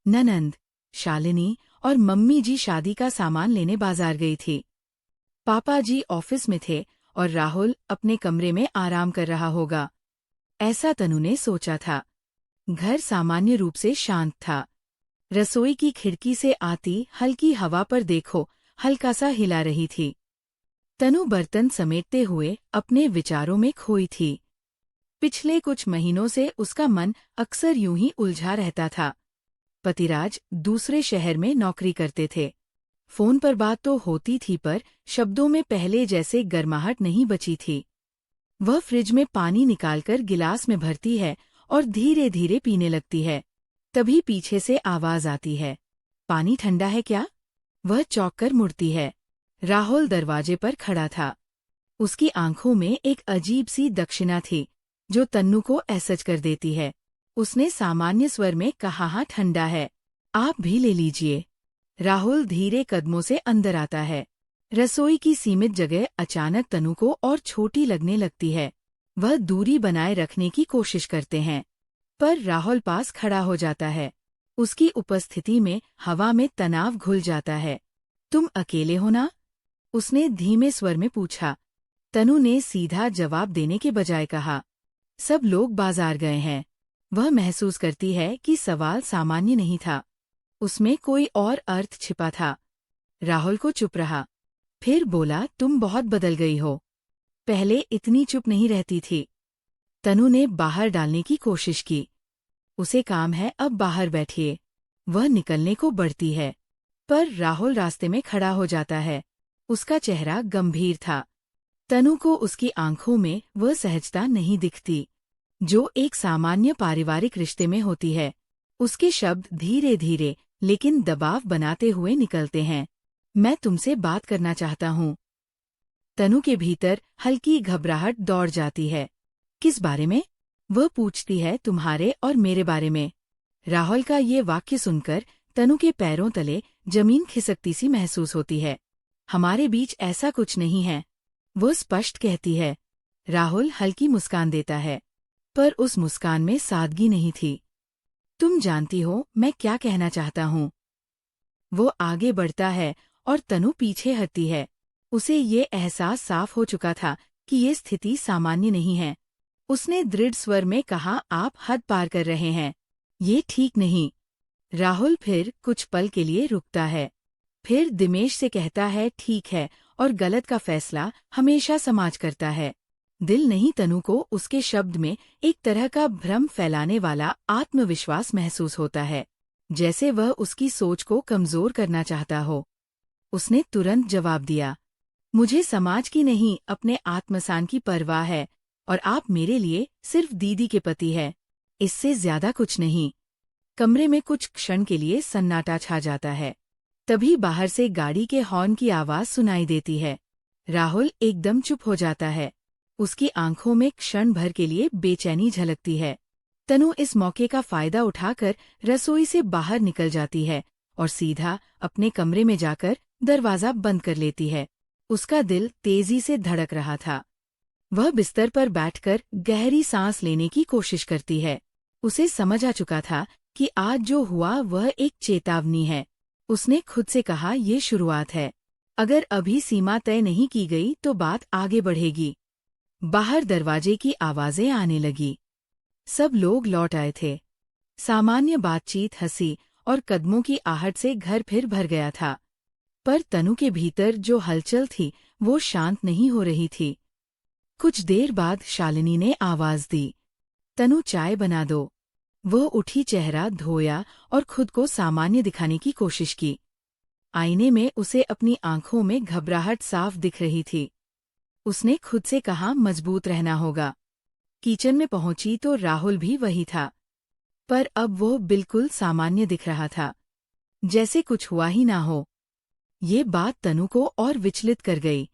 ननंद, शालिनी और मम्मी जी शादी का सामान लेने बाजार गई थी। पापा जी ऑफिस में थे और राहुल अपने कमरे में आराम कर रहा होगा, ऐसा तनु ने सोचा था। घर सामान्य रूप से शांत था। रसोई की खिड़की से आती हल्की हवा पर देखो हल्का सा हिला रही थी। तनु बर्तन समेटते हुए अपने विचारों में खोई थी। पिछले कुछ महीनों से उसका मन अक्सर यूं ही उलझा रहता था। पतिराज दूसरे शहर में नौकरी करते थे। फोन पर बात तो होती थी पर शब्दों में पहले जैसे गर्माहट नहीं बची थी। वह फ्रिज में पानी निकालकर गिलास में भरती है और धीरे धीरे पीने लगती है। तभी पीछे से आवाज आती है, पानी ठंडा है क्या? वह चौंक कर मुड़ती है। राहुल दरवाजे पर खड़ा था। उसकी आंखों में एक अजीब सी दक्षिणा थी जो तन्नू को असहज कर देती है। उसने सामान्य स्वर में कहा, हाँ ठंडा है, आप भी ले लीजिए। राहुल धीरे कदमों से अंदर आता है। रसोई की सीमित जगह अचानक तनु को और छोटी लगने लगती है। वह दूरी बनाए रखने की कोशिश करते हैं, पर राहुल पास खड़ा हो जाता है। उसकी उपस्थिति में हवा में तनाव घुल जाता है। तुम अकेले हो ना? उसने धीमे स्वर में पूछा। तनु ने सीधा जवाब देने के बजाय कहा, सब लोग बाजार गए हैं। वह महसूस करती है कि सवाल सामान्य नहीं था, उसमें कोई और अर्थ छिपा था। राहुल को चुप रहा, फिर बोला, तुम बहुत बदल गई हो, पहले इतनी चुप नहीं रहती थी। तनु ने बाहर डालने की कोशिश की। उसे काम है, अब बाहर बैठिए। वह निकलने को बढ़ती है, पर राहुल रास्ते में खड़ा हो जाता है। उसका चेहरा गंभीर था। तनु को उसकी आंखों में वह सहजता नहीं दिखती जो एक सामान्य पारिवारिक रिश्ते में होती है। उसके शब्द धीरे धीरे लेकिन दबाव बनाते हुए निकलते हैं, मैं तुमसे बात करना चाहता हूँ। तनु के भीतर हल्की घबराहट दौड़ जाती है। किस बारे में? वह पूछती है, तुम्हारे और मेरे बारे में। राहुल का ये वाक्य सुनकर तनु के पैरों तले जमीन खिसकती सी महसूस होती है। हमारे बीच ऐसा कुछ नहीं है, वो स्पष्ट कहती है। राहुल हल्की मुस्कान देता है, पर उस मुस्कान में सादगी नहीं थी। तुम जानती हो मैं क्या कहना चाहता हूँ। वो आगे बढ़ता है और तनु पीछे हटती है। उसे ये एहसास साफ हो चुका था कि ये स्थिति सामान्य नहीं है। उसने दृढ़ स्वर में कहा, आप हद पार कर रहे हैं, ये ठीक नहीं। राहुल फिर कुछ पल के लिए रुकता है, फिर दिमेश से कहता है, ठीक है, और गलत का फैसला हमेशा समाज करता है। दिल नहीं। तनु को उसके शब्द में एक तरह का भ्रम फैलाने वाला आत्मविश्वास महसूस होता है, जैसे वह उसकी सोच को कमजोर करना चाहता हो। उसने तुरंत जवाब दिया, मुझे समाज की नहीं अपने आत्मसान की परवाह है, और आप मेरे लिए सिर्फ दीदी के पति है, इससे ज्यादा कुछ नहीं। कमरे में कुछ क्षण के लिए सन्नाटा छा जाता है। तभी बाहर से गाड़ी के हॉर्न की आवाज सुनाई देती है। राहुल एकदम चुप हो जाता है। उसकी आंखों में क्षण भर के लिए बेचैनी झलकती है। तनु इस मौके का फायदा उठाकर रसोई से बाहर निकल जाती है और सीधा अपने कमरे में जाकर दरवाजा बंद कर लेती है। उसका दिल तेजी से धड़क रहा था। वह बिस्तर पर बैठकर गहरी सांस लेने की कोशिश करती है। उसे समझ आ चुका था कि आज जो हुआ वह एक चेतावनी है। उसने खुद से कहा, ये शुरुआत है, अगर अभी सीमा तय नहीं की गई तो बात आगे बढ़ेगी। बाहर दरवाजे की आवाजें आने लगी। सब लोग लौट आए थे। सामान्य बातचीत, हंसी और कदमों की आहट से घर फिर भर गया था, पर तनु के भीतर जो हलचल थी वो शांत नहीं हो रही थी। कुछ देर बाद शालिनी ने आवाज दी, तनु चाय बना दो। वह उठी, चेहरा धोया और खुद को सामान्य दिखाने की कोशिश की। आईने में उसे अपनी आंखों में घबराहट साफ दिख रही थी। उसने खुद से कहा, मजबूत रहना होगा। किचन में पहुंची तो राहुल भी वही था, पर अब वो बिल्कुल सामान्य दिख रहा था, जैसे कुछ हुआ ही ना हो। ये बात तनु को और विचलित कर गई।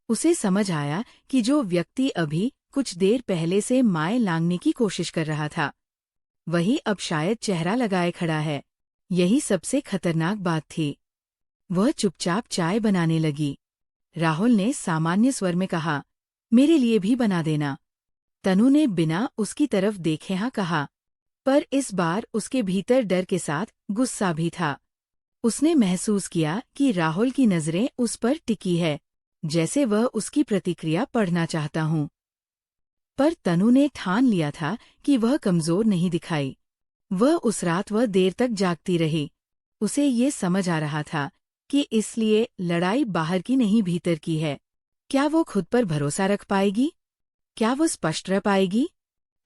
उसे समझ आया कि जो व्यक्ति अभी कुछ देर पहले से माए लांघने की कोशिश कर रहा था, वही अब शायद चेहरा लगाए खड़ा है। यही सबसे खतरनाक बात थी। वह चुपचाप चाय बनाने लगी। राहुल ने सामान्य स्वर में कहा, मेरे लिए भी बना देना। तनु ने बिना उसकी तरफ देखे हाँ कहा, पर इस बार उसके भीतर डर के साथ गुस्सा भी था। उसने महसूस किया कि राहुल की नजरें उस पर टिकी है, जैसे वह उसकी प्रतिक्रिया पढ़ना चाहता हूँ। पर तनु ने ठान लिया था कि वह कमजोर नहीं दिखाई। वह उस रात वह देर तक जागती रही। उसे ये समझ आ रहा था कि इसलिए लड़ाई बाहर की नहीं भीतर की है। क्या वो खुद पर भरोसा रख पाएगी? क्या वो स्पष्ट रह पाएगी?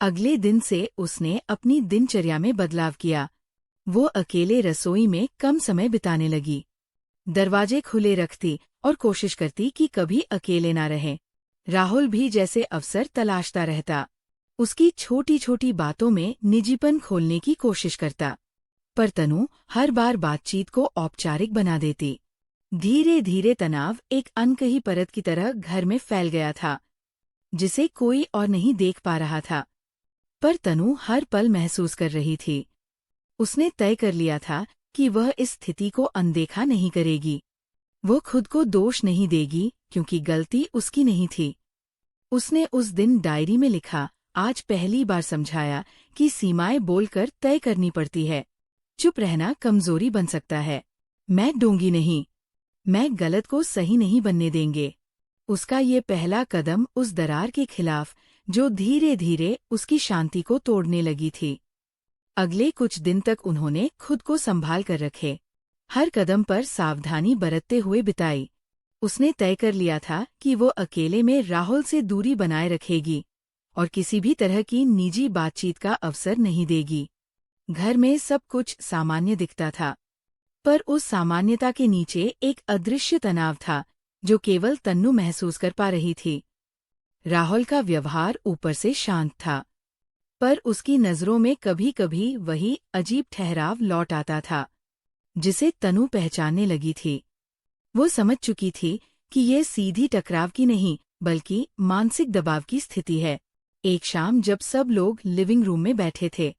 अगले दिन से उसने अपनी दिनचर्या में बदलाव किया। वो अकेले रसोई में कम समय बिताने लगी। दरवाजे खुले रखती और कोशिश करती कि कभी अकेले ना रहे। राहुल भी जैसे अवसर तलाशता रहता। उसकी छोटी छोटी बातों में निजीपन खोलने की कोशिश करता। पर तनु हर बार बातचीत को औपचारिक बना देती। धीरे धीरे तनाव एक अनकही परत की तरह घर में फैल गया था, जिसे कोई और नहीं देख पा रहा था। पर तनु हर पल महसूस कर रही थी। उसने तय कर लिया था कि वह इस स्थिति को अनदेखा नहीं करेगी। वो खुद को दोष नहीं देगी क्योंकि गलती उसकी नहीं थी। उसने उस दिन डायरी में लिखा, आज पहली बार समझाया कि सीमाएं बोलकर तय करनी पड़ती है। चुप रहना कमजोरी बन सकता है। मैं डूंगी नहीं। मैं गलत को सही नहीं बनने देंगे। उसका ये पहला कदम उस दरार के खिलाफ जो धीरे धीरे उसकी शांति को तोड़ने लगी थी। अगले कुछ दिन तक उन्होंने खुद को संभाल कर रखे। हर कदम पर सावधानी बरतते हुए बिताई। उसने तय कर लिया था कि वो अकेले में राहुल से दूरी बनाए रखेगी और किसी भी तरह की निजी बातचीत का अवसर नहीं देगी। घर में सब कुछ सामान्य दिखता था, पर उस सामान्यता के नीचे एक अदृश्य तनाव था जो केवल तन्नू महसूस कर पा रही थी। राहुल का व्यवहार ऊपर से शांत था, पर उसकी नजरों में कभी कभी वही अजीब ठहराव लौट आता था, जिसे तनु पहचानने लगी थी। वो समझ चुकी थी कि ये सीधी टकराव की नहीं, बल्कि मानसिक दबाव की स्थिति है। एक शाम जब सब लोग लिविंग रूम में बैठे थे,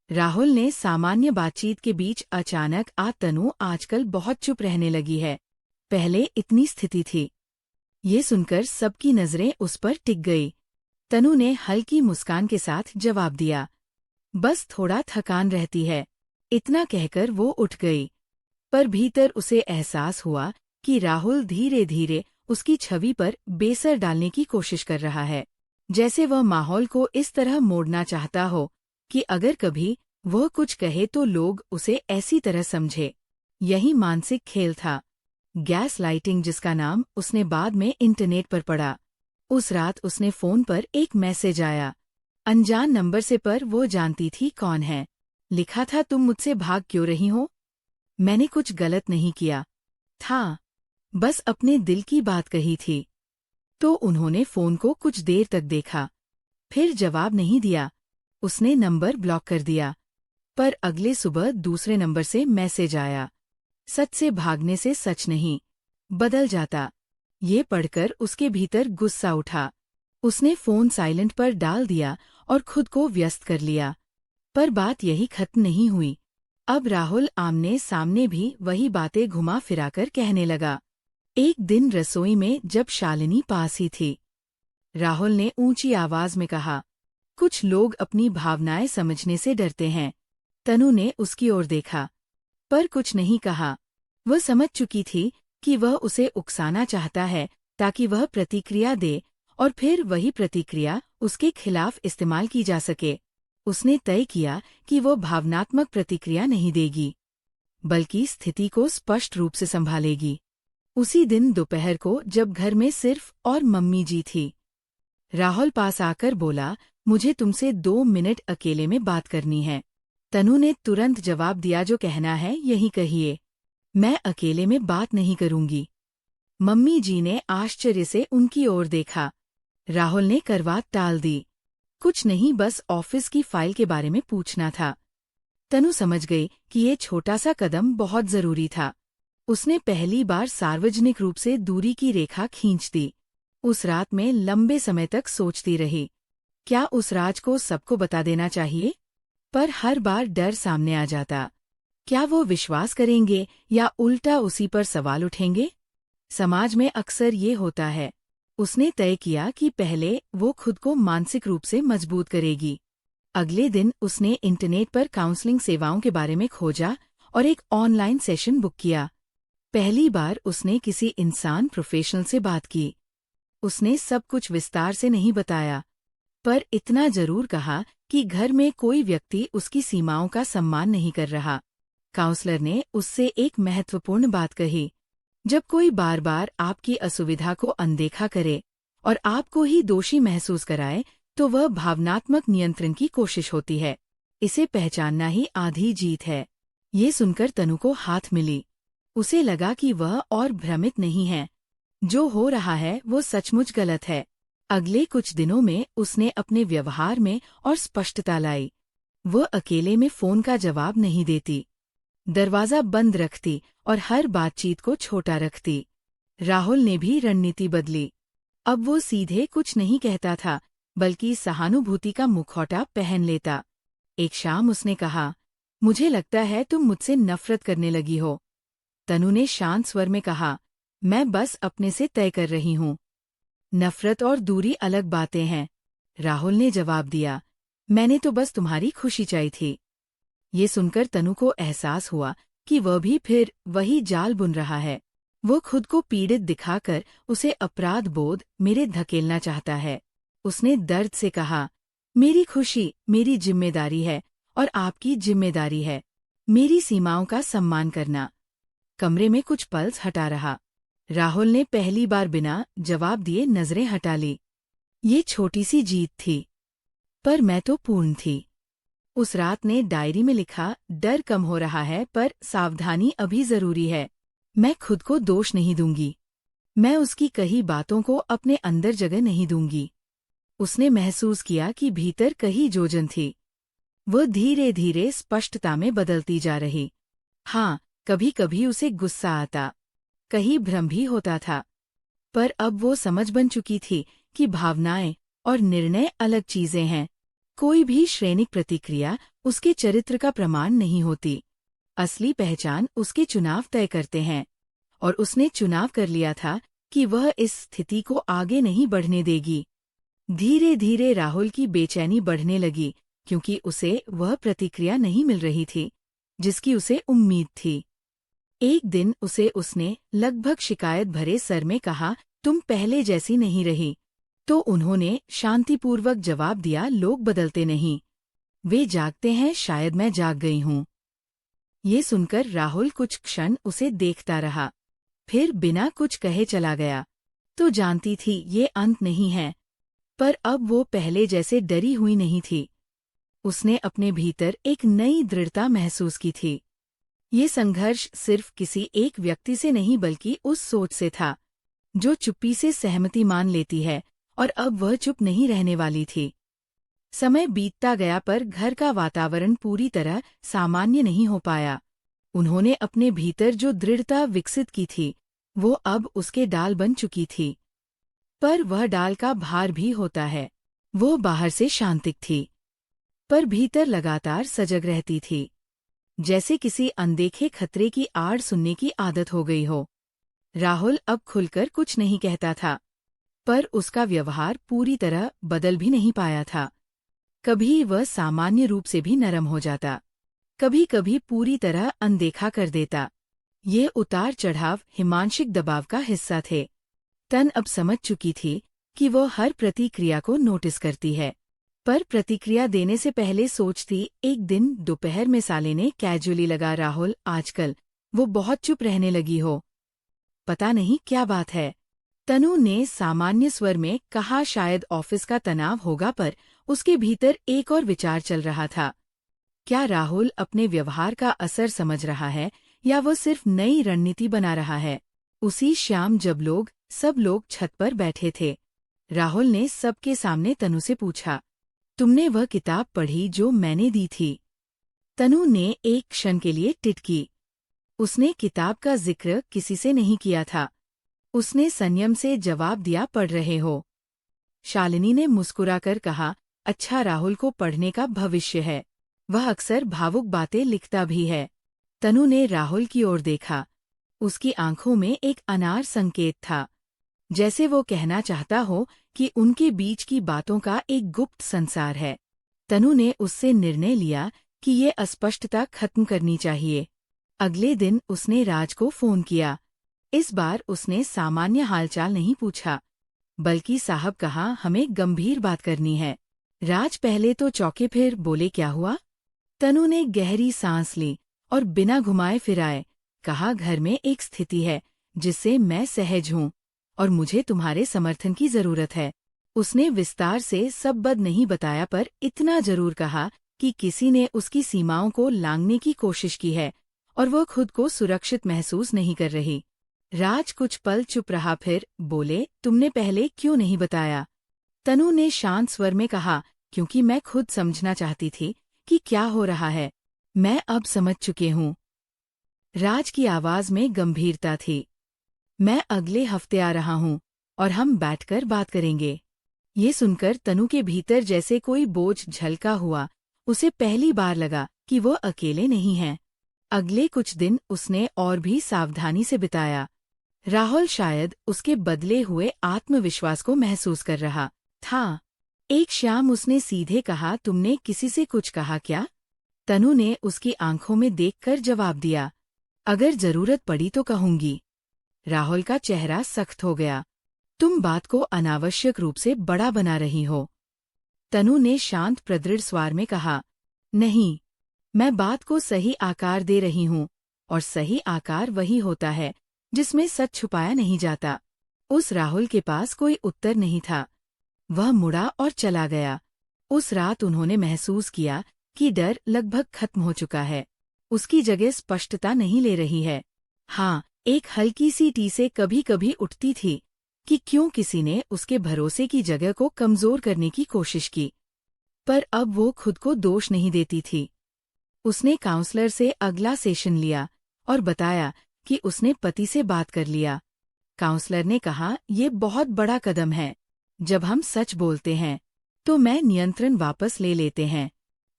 राहुल ने सामान्य बातचीत के बीच अचानक तनु आजकल बहुत चुप रहने लगी है। पहले इतनी स्थिति थी। ये सुनकर सबकी नजरें उस पर टिक गई। तनु ने हल्की मुस्कान के साथ जवाब दिया, बस थोड़ा थकान रहती है। इतना कहकर वो उठ गई, पर भीतर उसे एहसास हुआ कि राहुल धीरे धीरे उसकी छवि पर बेसर डालने की कोशिश कर रहा है, जैसे वह माहौल को इस तरह मोड़ना चाहता हो कि अगर कभी वह कुछ कहे तो लोग उसे ऐसी तरह समझे। यही मानसिक खेल था, गैस लाइटिंग, जिसका नाम उसने बाद में इंटरनेट पर पढ़ा। उस रात उसने फोन पर एक मैसेज आया, अनजान नंबर से, पर वो जानती थी कौन है। लिखा था, तुम मुझसे भाग क्यों रही हो? मैंने कुछ गलत नहीं किया था, बस अपने दिल की बात कही थी। तो उन्होंने फोन को कुछ देर तक देखा, फिर जवाब नहीं दिया। उसने नंबर ब्लॉक कर दिया। पर अगले सुबह दूसरे नंबर से मैसेज आया, सच से भागने से सच नहीं बदल जाता। ये पढ़कर उसके भीतर गुस्सा उठा। उसने फोन साइलेंट पर डाल दिया और खुद को व्यस्त कर लिया। पर बात यही खत्म नहीं हुई। अब राहुल आमने सामने भी वही बातें घुमा फिराकर कहने लगा। एक दिन रसोई में जब शालिनी पास ही थी, राहुल ने ऊंची आवाज में कहा, कुछ लोग अपनी भावनाएं समझने से डरते हैं। तनु ने उसकी ओर देखा, पर कुछ नहीं कहा। वह समझ चुकी थी कि वह उसे उकसाना चाहता है ताकि वह प्रतिक्रिया दे और फिर वही प्रतिक्रिया उसके खिलाफ इस्तेमाल की जा सके। उसने तय किया कि वो भावनात्मक प्रतिक्रिया नहीं देगी, बल्कि स्थिति को स्पष्ट रूप से संभालेगी। उसी दिन दोपहर को जब घर में सिर्फ और मम्मी जी थी, राहुल पास आकर बोला, मुझे तुमसे 2 मिनट अकेले में बात करनी है। तनु ने तुरंत जवाब दिया, जो कहना है यही कहिए, मैं अकेले में बात नहीं करूंगी। मम्मी जी ने आश्चर्य से उनकी ओर देखा। राहुल ने करवात टाल दी, कुछ नहीं, बस ऑफिस की फाइल के बारे में पूछना था। तनु समझ गई कि ये छोटा सा कदम बहुत जरूरी था। उसने पहली बार सार्वजनिक रूप से दूरी की रेखा खींच दी। उस रात में लंबे समय तक सोचती रही, क्या उस राज को सबको बता देना चाहिए? पर हर बार डर सामने आ जाता। क्या वो विश्वास करेंगे या उल्टा उसी पर सवाल उठेंगे? समाज में अक्सर ये होता है। उसने तय किया कि पहले वो खुद को मानसिक रूप से मजबूत करेगी। अगले दिन उसने इंटरनेट पर काउंसलिंग सेवाओं के बारे में खोजा और एक ऑनलाइन सेशन बुक किया। पहली बार उसने किसी इंसान प्रोफेशनल से बात की। उसने सब कुछ विस्तार से नहीं बताया, पर इतना जरूर कहा कि घर में कोई व्यक्ति उसकी सीमाओं का सम्मान नहीं कर रहा। काउंसलर ने उससे एक महत्वपूर्ण बात कही, जब कोई बार बार आपकी असुविधा को अनदेखा करे और आपको ही दोषी महसूस कराए, तो वह भावनात्मक नियंत्रण की कोशिश होती है। इसे पहचानना ही आधी जीत है। ये सुनकर तनु को हाथ मिली। उसे लगा कि वह और भ्रमित नहीं है। जो हो रहा है वो सचमुच गलत है। अगले कुछ दिनों में उसने अपने व्यवहार में और स्पष्टता लाई। वह अकेले में फोन का जवाब नहीं देती, दरवाजा बंद रखती और हर बातचीत को छोटा रखती। राहुल ने भी रणनीति बदली। अब वो सीधे कुछ नहीं कहता था, बल्कि सहानुभूति का मुखौटा पहन लेता। एक शाम उसने कहा, मुझे लगता है तुम मुझसे नफरत करने लगी हो। तनु ने शांत स्वर में कहा, मैं बस अपने से तय कर रही हूँ। नफरत और दूरी अलग बातें हैं, राहुल ने जवाब दिया। मैंने तो बस तुम्हारी खुशी चाही थी। ये सुनकर तनु को एहसास हुआ कि वह भी फिर वही जाल बुन रहा है। वो खुद को पीड़ित दिखाकर उसे अपराध बोध मेरे धकेलना चाहता है। उसने दर्द से कहा, मेरी खुशी मेरी जिम्मेदारी है और आपकी जिम्मेदारी है मेरी सीमाओं का सम्मान करना। कमरे में कुछ पल्स हटा रहा। राहुल ने पहली बार बिना जवाब दिए नजरें हटा ली। ये छोटी सी जीत थी, पर मैं तो पूर्ण थी। उस रात ने डायरी में लिखा, डर कम हो रहा है पर सावधानी अभी जरूरी है। मैं खुद को दोष नहीं दूंगी। मैं उसकी कही बातों को अपने अंदर जगह नहीं दूंगी। उसने महसूस किया कि भीतर कहीं जोजन थी। वह धीरे धीरे स्पष्टता में बदलती जा रही। हाँ, कभी कभी उसे गुस्सा आता, कहीं भ्रम भी होता था, पर अब वो समझ बन चुकी थी कि भावनाएं और निर्णय अलग चीजें हैं। कोई भी श्रेणिक प्रतिक्रिया उसके चरित्र का प्रमाण नहीं होती। असली पहचान उसके चुनाव तय करते हैं, और उसने चुनाव कर लिया था कि वह इस स्थिति को आगे नहीं बढ़ने देगी। धीरे धीरे राहुल की बेचैनी बढ़ने लगी, क्योंकि उसे वह प्रतिक्रिया नहीं मिल रही थी जिसकी उसे उम्मीद थी। एक दिन उसे उसने लगभग शिकायत भरे स्वर में कहा, तुम पहले जैसी नहीं रही। तो उन्होंने शांतिपूर्वक जवाब दिया, लोग बदलते नहीं, वे जागते हैं, शायद मैं जाग गई हूँ। ये सुनकर राहुल कुछ क्षण उसे देखता रहा, फिर बिना कुछ कहे चला गया। तो जानती थी ये अंत नहीं है, पर अब वो पहले जैसे डरी हुई नहीं थी। उसने अपने भीतर एक नई दृढ़ता महसूस की थी। ये संघर्ष सिर्फ किसी एक व्यक्ति से नहीं, बल्कि उस सोच से था जो चुप्पी से सहमति मान लेती है, और अब वह चुप नहीं रहने वाली थी। समय बीतता गया, पर घर का वातावरण पूरी तरह सामान्य नहीं हो पाया। उन्होंने अपने भीतर जो दृढ़ता विकसित की थी, वो अब उसके डाल बन चुकी थी। पर वह डाल का भार भी होता है। वो बाहर से शांतिक थी, पर भीतर लगातार सजग रहती थी, जैसे किसी अनदेखे खतरे की आड़ सुनने की आदत हो गई हो। राहुल अब खुलकर कुछ नहीं कहता था, पर उसका व्यवहार पूरी तरह बदल भी नहीं पाया था। कभी वह सामान्य रूप से भी नरम हो जाता, कभी कभी पूरी तरह अनदेखा कर देता। ये उतार चढ़ाव हिमांशिक दबाव का हिस्सा थे। तन अब समझ चुकी थी कि वो हर प्रतिक्रिया को नोटिस करती है, पर प्रतिक्रिया देने से पहले सोचती। एक दिन दोपहर में साले ने कैजुअली लगा, राहुल आजकल वो बहुत चुप रहने लगी हो, पता नहीं क्या बात है। तनु ने सामान्य स्वर में कहा, शायद ऑफिस का तनाव होगा, पर उसके भीतर एक और विचार चल रहा था। क्या राहुल अपने व्यवहार का असर समझ रहा है, या वो सिर्फ नई रणनीति बना रहा है? उसी शाम जब सब लोग छत पर बैठे थे, राहुल ने सबके सामने तनु से पूछा, तुमने वह किताब पढ़ी जो मैंने दी थी? तनु ने एक क्षण के लिए टिटकी। उसने किताब का जिक्र किसी से नहीं किया था। उसने संयम से जवाब दिया, पढ़ रहे हो? शालिनी ने मुस्कुराकर कहा, अच्छा, राहुल को पढ़ने का भविष्य है, वह अक्सर भावुक बातें लिखता भी है। तनु ने राहुल की ओर देखा। उसकी आंखों में एक अनार संकेत था, जैसे वो कहना चाहता हो कि उनके बीच की बातों का एक गुप्त संसार है। तनु ने उससे निर्णय लिया कि ये अस्पष्टता खत्म करनी चाहिए। अगले दिन उसने राज को फोन किया। इस बार उसने सामान्य हालचाल नहीं पूछा, बल्कि साहब कहा, हमें गंभीर बात करनी है। राज पहले तो चौंके, फिर बोले, क्या हुआ? तनु ने गहरी सांस ली और बिना घुमाए फिराए कहा, घर में एक स्थिति है जिससे मैं सहज हूँ और मुझे तुम्हारे समर्थन की जरूरत है। उसने विस्तार से सब बद नहीं बताया, पर इतना जरूर कहा कि किसी ने उसकी सीमाओं को लांघने की कोशिश की है और वह खुद को सुरक्षित महसूस नहीं कर रही। राज कुछ पल चुप रहा, फिर बोले, तुमने पहले क्यों नहीं बताया? तनु ने शांत स्वर में कहा, क्योंकि मैं खुद समझना चाहती थी कि क्या हो रहा है। मैं अब समझ चुकी हूँ। राज की आवाज में गंभीरता थी। मैं अगले हफ्ते आ रहा हूँ और हम बैठकर बात करेंगे। ये सुनकर तनु के भीतर जैसे कोई बोझ झलका हुआ। उसे पहली बार लगा कि वो अकेले नहीं है। अगले कुछ दिन उसने और भी सावधानी से बिताया। राहुल शायद उसके बदले हुए आत्मविश्वास को महसूस कर रहा था। एक शाम उसने सीधे कहा, तुमने किसी से कुछ कहा क्या? तनु ने उसकी आंखों में देखकर जवाब दिया, अगर जरूरत पड़ी तो कहूंगी। राहुल का चेहरा सख्त हो गया। तुम बात को अनावश्यक रूप से बड़ा बना रही हो। तनु ने शांत प्रदृढ़ स्वर में कहा, नहीं, मैं बात को सही आकार दे रही हूँ और सही आकार वही होता है जिसमें सच छुपाया नहीं जाता। उस राहुल के पास कोई उत्तर नहीं था। वह मुड़ा और चला गया। उस रात उन्होंने महसूस किया कि डर लगभग खत्म हो चुका है। उसकी जगह स्पष्टता नहीं ले रही है। हाँ, एक हल्की सी टीसे कभी कभी उठती थी कि क्यों किसी ने उसके भरोसे की जगह को कमजोर करने की कोशिश की, पर अब वो खुद को दोष नहीं देती थी। उसने काउंसलर से अगला सेशन लिया और बताया कि उसने पति से बात कर लिया। काउंसलर ने कहा, ये बहुत बड़ा कदम है। जब हम सच बोलते हैं तो मैं नियंत्रण वापस ले लेते हैं।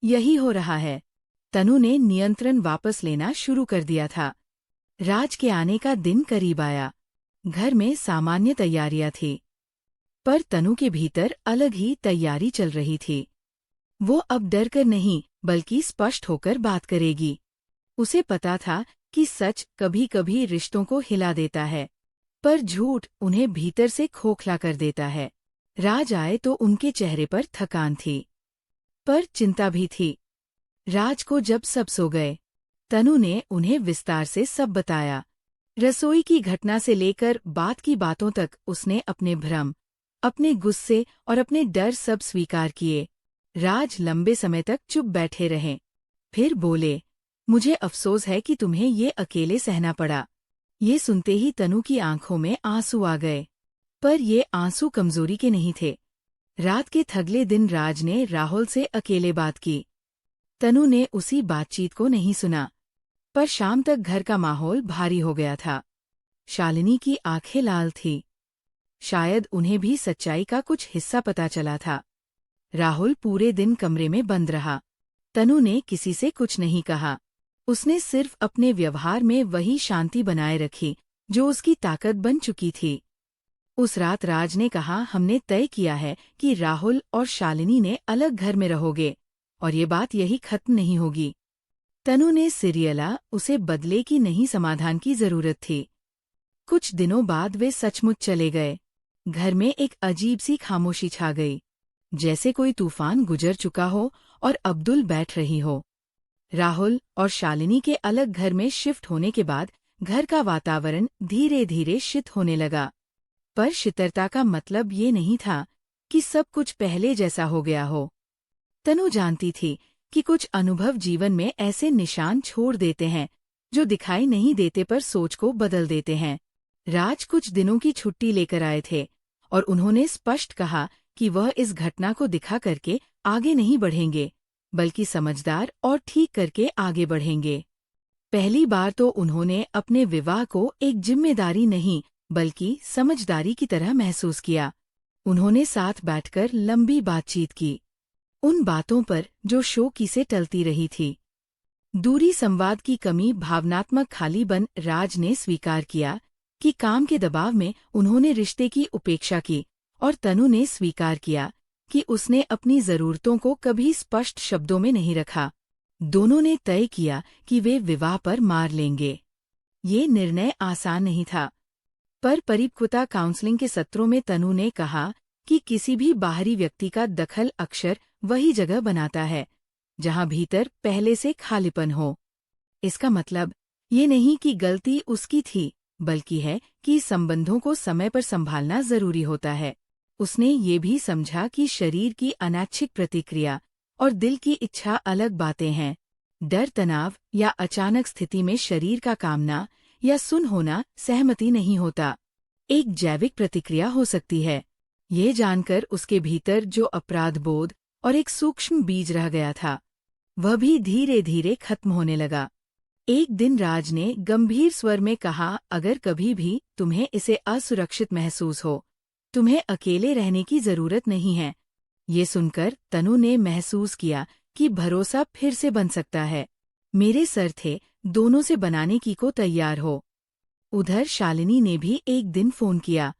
यही हो रहा है। तनु ने नियंत्रण वापस लेना शुरू कर दिया था। राज के आने का दिन करीब आया। घर में सामान्य तैयारियां थी, पर तनु के भीतर अलग ही तैयारी चल रही थी। वो अब डर कर नहीं, बल्कि स्पष्ट होकर बात करेगी। उसे पता था कि सच कभी कभी रिश्तों को हिला देता है, पर झूठ उन्हें भीतर से खोखला कर देता है। राज आए तो उनके चेहरे पर थकान थी, पर चिंता भी थी। राज को जब सब सो गए, तनु ने उन्हें विस्तार से सब बताया। रसोई की घटना से लेकर बात की बातों तक उसने अपने भ्रम, अपने गुस्से और अपने डर सब स्वीकार किए। राज लंबे समय तक चुप बैठे रहे, फिर बोले, मुझे अफसोस है कि तुम्हें ये अकेले सहना पड़ा। ये सुनते ही तनु की आंखों में आंसू आ गए, पर ये आंसू कमजोरी के नहीं थे। रात के थगले दिन राज ने राहुल से अकेले बात की। तनु ने उसी बातचीत को नहीं सुना, पर शाम तक घर का माहौल भारी हो गया था। शालिनी की आंखें लाल थी। शायद उन्हें भी सच्चाई का कुछ हिस्सा पता चला था। राहुल पूरे दिन कमरे में बंद रहा। तनु ने किसी से कुछ नहीं कहा। उसने सिर्फ अपने व्यवहार में वही शांति बनाए रखी जो उसकी ताकत बन चुकी थी। उस रात राज ने कहा, हमने तय किया है कि राहुल और शालिनी ने अलग घर में रहोगे और ये बात यही खत्म नहीं होगी। तनु ने सिरियला, उसे बदले की नहीं, समाधान की जरूरत थी। कुछ दिनों बाद वे सचमुच चले गए। घर में एक अजीब सी खामोशी छा गई, जैसे कोई तूफान गुजर चुका हो और अब्दुल बैठ रही हो। राहुल और शालिनी के अलग घर में शिफ्ट होने के बाद घर का वातावरण धीरे धीरे शीत होने लगा, पर शीतलता का मतलब ये नहीं था कि सब कुछ पहले जैसा हो गया हो। तनु जानती थी कि कुछ अनुभव जीवन में ऐसे निशान छोड़ देते हैं जो दिखाई नहीं देते पर सोच को बदल देते हैं। राज कुछ दिनों की छुट्टी लेकर आए थे और उन्होंने स्पष्ट कहा कि वह इस घटना को दिखा करके आगे नहीं बढ़ेंगे, बल्कि समझदार और ठीक करके आगे बढ़ेंगे। पहली बार तो उन्होंने अपने विवाह को एक जिम्मेदारी नहीं, बल्कि समझदारी की तरह महसूस किया। उन्होंने साथ बैठकर लंबी बातचीत की, उन बातों पर जो शौकी से टलती रही थी। दूरी, संवाद की कमी, भावनात्मक खालीपन। राज ने स्वीकार किया कि काम के दबाव में उन्होंने रिश्ते की उपेक्षा की और तनु ने स्वीकार किया कि उसने अपनी जरूरतों को कभी स्पष्ट शब्दों में नहीं रखा। दोनों ने तय किया कि वे विवाह पर मार लेंगे। ये निर्णय आसान नहीं था, पर परिपक्वता काउंसलिंग के सत्रों में तनु ने कहा कि किसी भी बाहरी व्यक्ति का दखल अक्सर वही जगह बनाता है जहां भीतर पहले से खालीपन हो। इसका मतलब ये नहीं कि गलती उसकी थी, बल्कि है कि संबंधों को समय पर संभालना जरूरी होता है। उसने ये भी समझा कि शरीर की अनैच्छिक प्रतिक्रिया और दिल की इच्छा अलग बातें हैं। डर, तनाव या अचानक स्थिति में शरीर का कामना या सुन होना सहमति नहीं होता, एक जैविक प्रतिक्रिया हो सकती है। ये जानकर उसके भीतर जो अपराध बोध और एक सूक्ष्म बीज रह गया था, वह भी धीरे धीरे खत्म होने लगा। एक दिन राज ने गंभीर स्वर में कहा, अगर कभी भी तुम्हें इसे असुरक्षित महसूस हो, तुम्हें अकेले रहने की जरूरत नहीं है। ये सुनकर तनु ने महसूस किया कि भरोसा फिर से बन सकता है। मेरे सर थे, दोनों से बनाने की को तैयार हो। उधर शालिनी ने भी एक दिन फोन किया।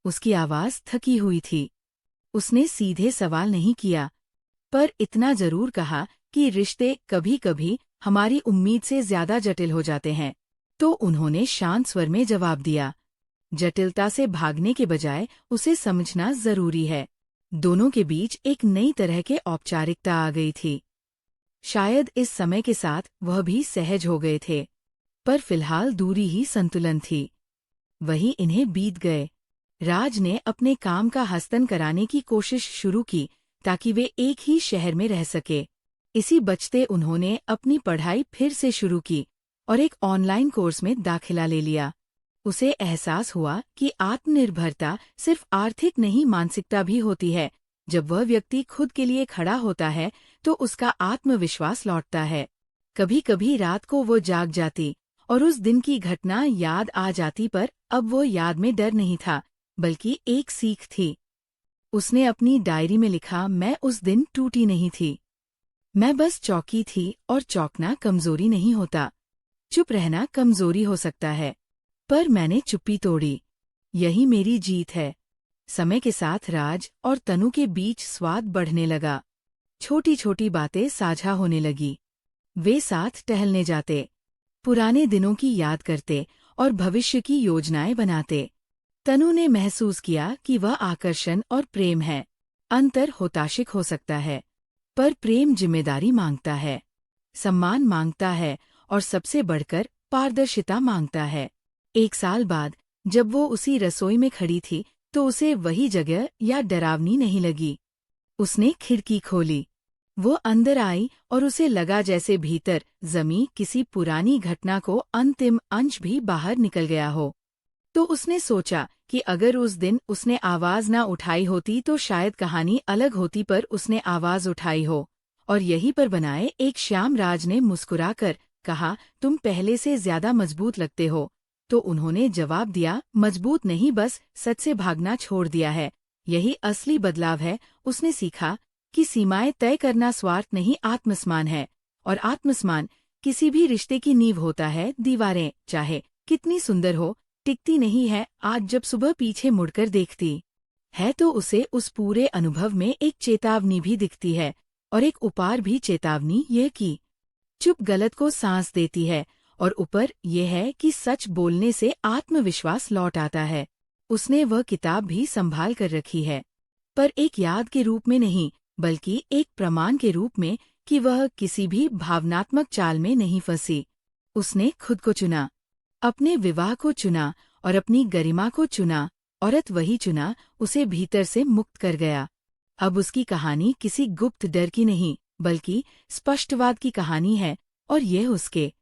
उसकी आवाज थकी हुई थी। उसने सीधे सवाल नहीं किया, पर इतना जरूर कहा कि रिश्ते कभी कभी हमारी उम्मीद से ज्यादा जटिल हो जाते हैं। तो उन्होंने शांत स्वर में जवाब दिया, जटिलता से भागने के बजाय उसे समझना जरूरी है। दोनों के बीच एक नई तरह के औपचारिकता आ गई थी। शायद इस समय के साथ वह भी सहज हो गए थे, पर फिलहाल दूरी ही संतुलन थी। वही इन्हें बीत गए। राज ने अपने काम का हस्तन कराने की कोशिश शुरू की ताकि वे एक ही शहर में रह सके। इसी बचते उन्होंने अपनी पढ़ाई फिर से शुरू की और एक ऑनलाइन कोर्स में दाखिला ले लिया। उसे एहसास हुआ कि आत्मनिर्भरता सिर्फ आर्थिक नहीं, मानसिकता भी होती है। जब वह व्यक्ति खुद के लिए खड़ा होता है तो उसका आत्मविश्वास लौटता है। कभी कभी रात को वो जाग जाती और उस दिन की घटना याद आ जाती, पर अब वो याद में डर नहीं था, बल्कि एक सीख थी। उसने अपनी डायरी में लिखा, मैं उस दिन टूटी नहीं थी, मैं बस चौंकी थी, और चौंकना कमजोरी नहीं होता। चुप रहना कमजोरी हो सकता है, पर मैंने चुप्पी तोड़ी। यही मेरी जीत है। समय के साथ राज और तनु के बीच स्वाद बढ़ने लगा। छोटी छोटी बातें साझा होने लगी। वे साथ टहलने जाते, पुराने दिनों की याद करते और भविष्य की योजनाएं बनाते। तनु ने महसूस किया कि वह आकर्षण और प्रेम है। अंतर होताशिक हो सकता है, पर प्रेम जिम्मेदारी मांगता है, सम्मान मांगता है और सबसे बढ़कर पारदर्शिता मांगता है। 1 साल बाद जब वो उसी रसोई में खड़ी थी तो उसे वही जगह या डरावनी नहीं लगी। उसने खिड़की खोली, वो अंदर आई और उसे लगा जैसे भीतर जमी किसी पुरानी घटना को अंतिम अंश भी बाहर निकल गया हो। तो उसने सोचा कि अगर उस दिन उसने आवाज ना उठाई होती तो शायद कहानी अलग होती, पर उसने आवाज उठाई हो। और यहीं पर बनाए एक श्याम राज ने मुस्कुराकर कहा, तुम पहले से ज्यादा मजबूत लगते हो। तो उन्होंने जवाब दिया, मजबूत नहीं, बस सच से भागना छोड़ दिया है। यही असली बदलाव है। उसने सीखा कि सीमाएं तय करना स्वार्थ नहीं, आत्मसम्मान है, और आत्मसम्मान किसी भी रिश्ते की नींव होता है। दीवारें चाहे कितनी सुंदर हो, टिकती नहीं है। आज जब सुबह पीछे मुड़कर देखती है तो उसे उस पूरे अनुभव में एक चेतावनी भी दिखती है, और एक ऊपर भी चेतावनी, यह कि चुप गलत को सांस देती है, और ऊपर यह है कि सच बोलने से आत्मविश्वास लौट आता है। उसने वह किताब भी संभाल कर रखी है, पर एक याद के रूप में नहीं, बल्कि एक प्रमाण के रूप में कि वह किसी भी भावनात्मक चाल में नहीं फंसी। उसने खुद को चुना, अपने विवाह को चुना और अपनी गरिमा को चुना। औरत वही चुना, उसे भीतर से मुक्त कर गया। अब उसकी कहानी किसी गुप्त डर की नहीं, बल्कि स्पष्टवाद की कहानी है, और यह उसके